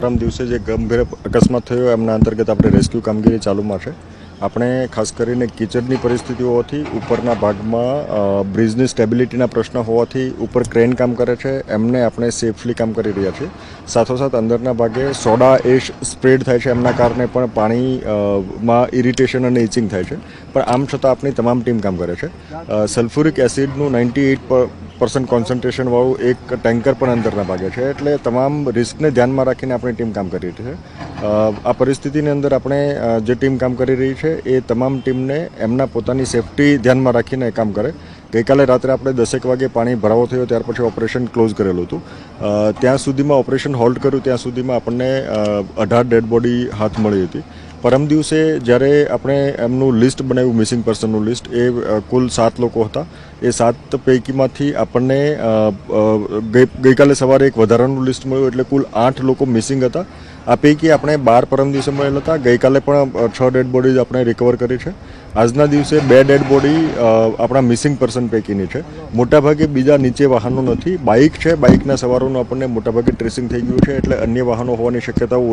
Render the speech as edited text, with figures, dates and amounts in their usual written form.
પરમ દિવસે જે ગંભીર અકસ્માત થયો એમના અંતર્ગત આપણે રેસ્ક્યુ કામગીરી ચાલુમાં છે. આપણે ખાસ કરીને કીચડની પરિસ્થિતિ હોવાથી ઉપરના ભાગમાં બ્રિજની સ્ટેબિલિટીના પ્રશ્ન હોવાથી ઉપર ક્રેન કામ કરે છે, એમને આપણે સેફલી કામ કરી રહ્યા છીએ. સાથોસાથ અંદરના ભાગે સોડા એશ સ્પ્રેડ થાય છે, એમના કારણે પણ પાણીમાં ઇરિટેશન અને ઇચિંગ થાય છે. પણ આમ છતાં આપણી તમામ ટીમ કામ કરે છે. સલ્ફ્યુરિક એસિડનું 98% કોન્સન્ટ્રેશનવાળું એક ટેન્કર પણ અંદરના ભાગે છે, એટલે તમામ રિસ્કને ધ્યાનમાં રાખીને આપણી ટીમ કામ કરી રહી છે. આ પરિસ્થિતિની અંદર આપણે જે ટીમ કામ કરી રહી છે એ તમામ ટીમને એમના પોતાની સેફટી ધ્યાનમાં રાખીને કામ કરે. ગઈકાલે રાત્રે આપણે 10 વાગે પાણી ભરાવો થયો, ત્યાર પછી ઓપરેશન ક્લોઝ કરેલું હતું. ત્યાં સુધીમાં ઓપરેશન હોલ્ડ કર્યું ત્યાં સુધીમાં આપણને 18 ડેડ બોડી હાથ મળી હતી. પરમ દિવસે જ્યારે આપણે એમનું લિસ્ટ બનાવ્યું, મિસિંગ પર્સનનું લિસ્ટ, એ કુલ 7 લોકો હતા. એ 7 પૈકીમાંથી આપણને ગઈકાલે સવારે એક વધારાનું લિસ્ટ મળ્યું, એટલે કુલ 8 લોકો મિસિંગ હતા. આ પૈકી આપણે 12 પરમ દિવસે મળેલ હતા. ગઈકાલે પણ 6 ડેડ બોડીઝ આપણે રિકવર કરી છે. આજના દિવસે 2 ડેડ બોડી આપણા મિસિંગ પર્સન પૈકીની છે. મોટાભાગે બીજા નીચે વાહનો નથી. બાઇક છે, બાઇકના સવારોનું આપણને મોટાભાગે ટ્રેસિંગ થઈ ગયું છે, એટલે અન્ય વાહનો હોવાની શક્યતાઓ